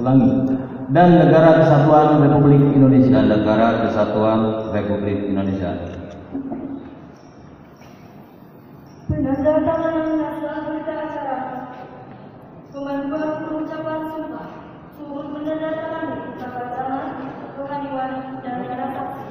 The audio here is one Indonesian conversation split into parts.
Ulangi. Dan Negara Kesatuan Republik Indonesia. Dan Negara Kesatuan Republik Indonesia. Penandatanganan naskah berita acara. Pemanduan pengucapan sumpah. Turut menandatangani tanda tangan rohaniwan dan tanda saksi.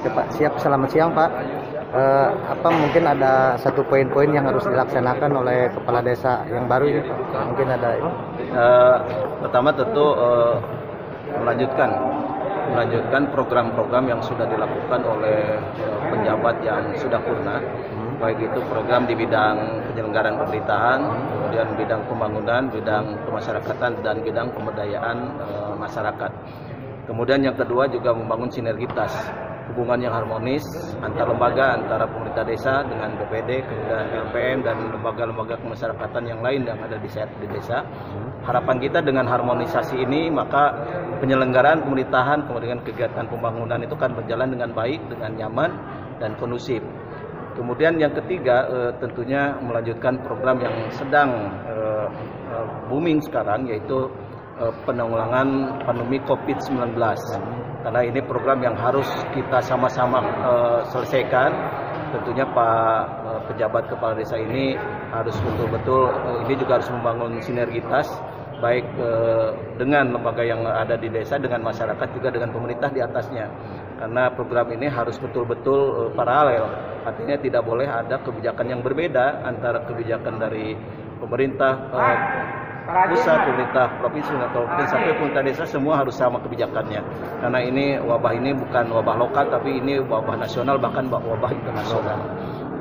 Oke, Pak, siap. Selamat siang, Pak. Apa mungkin ada satu poin-poin yang harus dilaksanakan oleh kepala desa yang baru ini, Pak? Mungkin ada. Pertama tentu melanjutkan program-program yang sudah dilakukan oleh penjabat yang sudah purna, baik itu program di bidang penyelenggaraan pemerintahan, kemudian bidang pembangunan, bidang kemasyarakatan, dan bidang pemberdayaan masyarakat. Kemudian yang kedua juga membangun sinergitas, hubungan yang harmonis antar lembaga, antara pemerintah desa dengan BPD, kemudian LPM, dan lembaga-lembaga kemasyarakatan yang lain yang ada di desa. Harapan kita dengan harmonisasi ini, maka penyelenggaraan pemerintahan, kemudian kegiatan pembangunan itu akan berjalan dengan baik, dengan nyaman, dan kondusif. Kemudian yang ketiga, tentunya melanjutkan program yang sedang booming sekarang, yaitu penanggulangan pandemi COVID-19. Karena ini program yang harus kita sama-sama selesaikan. Tentunya Pak pejabat kepala desa ini harus betul-betul, ini juga harus membangun sinergitas, baik dengan lembaga yang ada di desa, dengan masyarakat, juga dengan pemerintah di atasnya. Karena program ini harus betul-betul paralel. Artinya tidak boleh ada kebijakan yang berbeda antara kebijakan dari pemerintah pusat, pemerintah provinsi atau sampai pemerintah desa, semua harus sama kebijakannya. Karena ini wabah ini bukan wabah lokal, tapi ini wabah nasional, bahkan wabah internasional.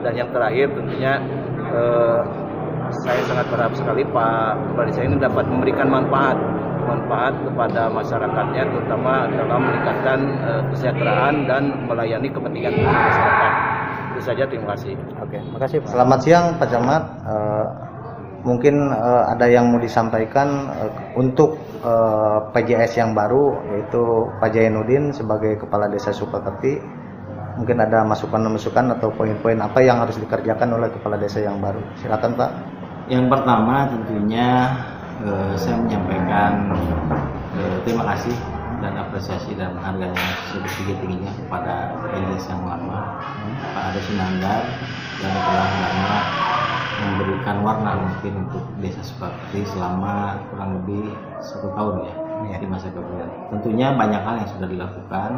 Dan yang terakhir tentunya saya sangat berharap sekali Pak Kepala Desa ini dapat memberikan manfaat kepada masyarakatnya, terutama dalam meningkatkan kesejahteraan dan melayani kepentingan masyarakat. Itu saja, terima kasih. Oke, makasih Pak. Selamat siang Pak Camat. Mungkin ada yang mau disampaikan untuk PJS yang baru, yaitu Pak Jainuddin sebagai Kepala Desa Sukakerti. Mungkin ada masukan-masukan atau poin-poin apa yang harus dikerjakan oleh Kepala Desa yang baru. Silakan Pak. Yang pertama tentunya saya menyampaikan terima kasih dan apresiasi dan harganya setinggi-tingginya kepada PJS yang lama, Pak Ade Sunandar, yang telah banyak memberikan warna mungkin untuk Desa Sukakerti selama kurang lebih 1 tahun ya di masa kepemimpinan. Tentunya banyak hal yang sudah dilakukan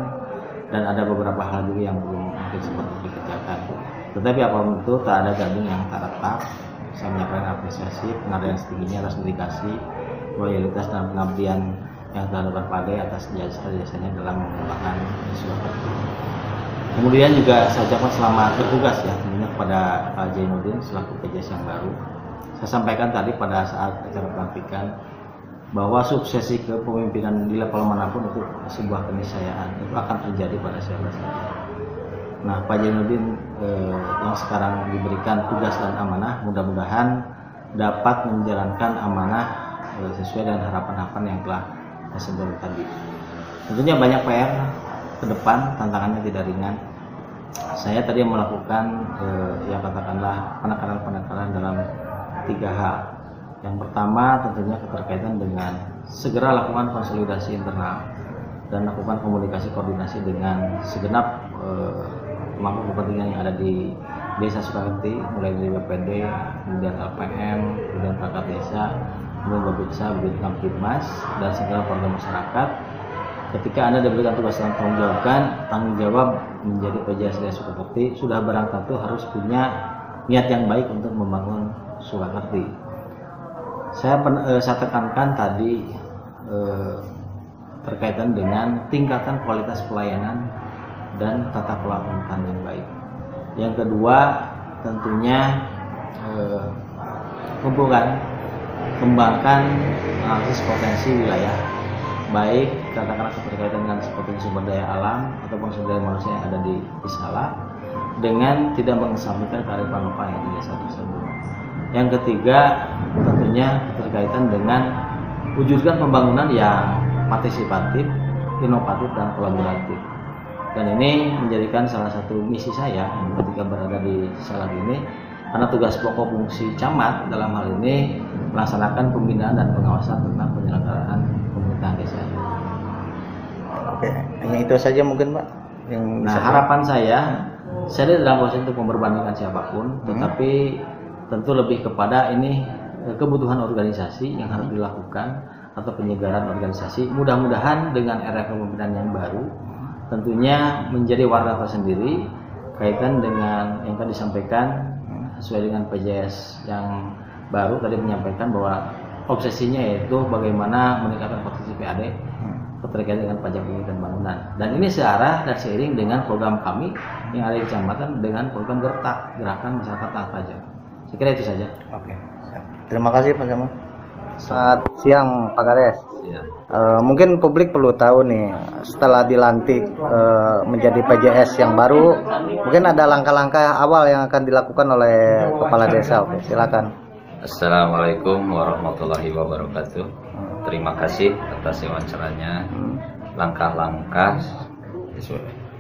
dan ada beberapa hal juga yang belum mungkin sempat dikerjakan. Tetapi apapun itu, tak ada gading yang tak retak. Saya menyampaikan apresiasi, penghargaan setingginya atas dedikasi, loyalitas dan pengabdian yang telah dilakukan atas jasa-jasanya dalam mengembangkan Sukakerti. Kemudian juga saya ucapkan selamat bertugas ya tentunya kepada Pak Jainuddin selaku PJS yang baru. Saya sampaikan tadi pada saat acara pelantikan bahwa suksesi kepemimpinan di level manapun itu sebuah keniscayaan, itu akan terjadi pada siapa saja. Nah, Pak Jainuddin yang sekarang diberikan tugas dan amanah, mudah-mudahan dapat menjalankan amanah sesuai dengan harapan-harapan yang telah saya sebutkan tadi. Tentunya banyak PR ke depan, tantangannya tidak ringan. Saya tadi melakukan yang katakanlah penekanan dalam 3 hal. Yang pertama tentunya keterkaitan dengan segera lakukan konsolidasi internal dan lakukan komunikasi koordinasi dengan segenap pemangku kepentingan yang ada di Desa Sukakerti, mulai dari BPD, kemudian LPM, kemudian perangkat desa, kemudian Babinsa, Babinkamtibmas, dan segala warga masyarakat. Ketika Anda diberikan tugas dan tanggung jawab menjadi PJS Desa Sukakerti, sudah barang tentu harus punya niat yang baik untuk membangun Sukakerti. Saya tekankan tadi berkaitan dengan tingkatan kualitas pelayanan dan tata kelola pemerintahan yang baik. Yang kedua tentunya kembangkan analisis potensi wilayah, baik katakanlah berkaitan dengan seperti sumber daya alam ataupun sumber daya manusia yang ada di Salak, dengan tidak mengesampingkan kearifan lokal yang di desa tersebut. Yang ketiga tentunya berkaitan dengan wujudkan pembangunan yang partisipatif, inovatif dan kolaboratif. Dan ini menjadikan salah satu misi saya ketika berada di Salak ini, karena tugas pokok fungsi camat dalam hal ini melaksanakan pembinaan dan pengawasan tentang penyelenggaraan pemerintahan desa. Oke, hanya itu saja mungkin Pak. Nah, harapan saya dalam posisi untuk memperbandingkan siapapun, tetapi tentu lebih kepada ini kebutuhan organisasi yang harus dilakukan atau penyegaran organisasi. Mudah-mudahan dengan era kepemimpinan yang baru tentunya menjadi warna tersendiri kaitan dengan yang tadi disampaikan sesuai dengan PJS yang baru tadi menyampaikan bahwa obsesinya yaitu bagaimana meningkatkan potensi PAD terkait dengan pajak bumi dan bangunan. Dan ini searah dan seiring dengan program kami yang ada di kecamatan dengan program GERTAK, Gerakan Masyarakat Taat Pajak. Saya kira itu saja. Oke. Terima kasih Pak Camat. Selamat siang Pak Kades. Ya. Mungkin publik perlu tahu nih, setelah dilantik menjadi PJS yang baru, mungkin ada langkah-langkah awal yang akan dilakukan oleh kepala desa. Oke, silakan. Assalamualaikum warahmatullahi wabarakatuh. Terima kasih atas wawancaranya. Langkah-langkah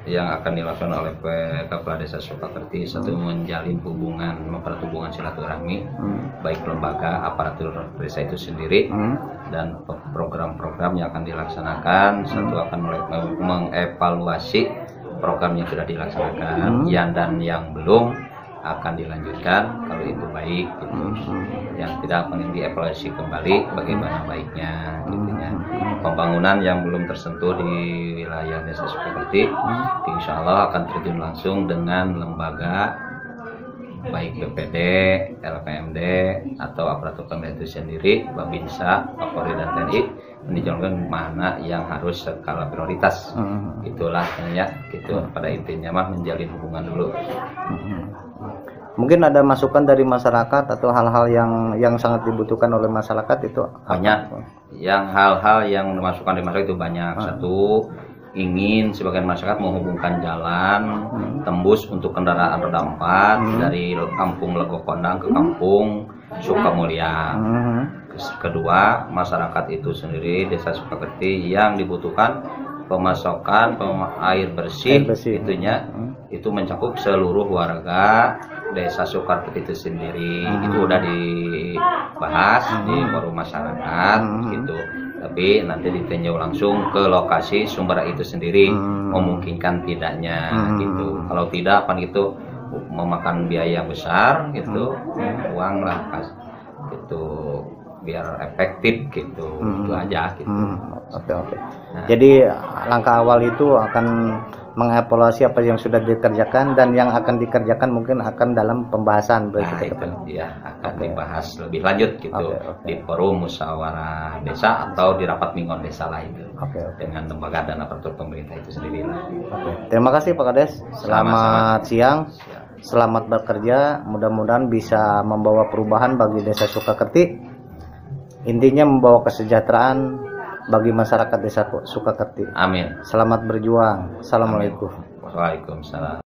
yang akan dilakukan oleh Kepala Desa Sukakerti, satu menjalin hubungan, mempererat hubungan silaturahmi, baik lembaga aparatur desa itu sendiri dan program-program yang akan dilaksanakan. Satu akan mengevaluasi program yang sudah dilaksanakan, dan yang belum akan dilanjutkan kalau itu baik gitu. Yang tidak akan dievaluasi kembali bagaimana baiknya gitu ya. Pembangunan yang belum tersentuh di wilayah Desa Sukakerti insya Allah akan terjun langsung dengan lembaga baik BPD, LPMD atau aparatur pemerintah itu sendiri, Babinsa, Kapolri dan TNI menunjukkan mana yang harus skala prioritas. Itulah ya, gitu. Pada intinya mah menjalin hubungan dulu. Mungkin ada masukan dari masyarakat atau hal-hal yang sangat dibutuhkan oleh masyarakat itu banyak. Yang hal-hal yang masukan dari masyarakat itu banyak. Satu, ingin sebagian masyarakat menghubungkan jalan tembus untuk kendaraan roda 4 dari kampung Legokondang ke kampung Sukamulya. Kedua, masyarakat itu sendiri Desa Sukakerti yang dibutuhkan pemasokan air bersih. Itunya itu mencakup seluruh warga Desa Sukakerti itu sendiri. Itu udah dibahas di forum masyarakat gitu. Tapi nanti ditinjau langsung ke lokasi sumber itu sendiri, memungkinkan tidaknya gitu. Kalau tidak kan gitu memakan biaya besar gitu, uang lah gitu, biar efektif gitu. Itu aja gitu. Oke. Nah, jadi langkah awal itu akan mengevaluasi apa yang sudah dikerjakan dan yang akan dikerjakan mungkin akan dalam pembahasan itu dia akan dibahas lebih lanjut gitu di forum musyawarah desa atau di rapat mingguan desa lah itu dengan lembaga dan aparatur pemerintah itu sendiri. Terima kasih Pak Kades. Selamat siang. Selamat bekerja. Mudah-mudahan bisa membawa perubahan bagi Desa Sukakerti. Intinya membawa kesejahteraan bagi masyarakat Desa Sukakerti. Amin. Selamat berjuang. Assalamualaikum. Waalaikumsalam.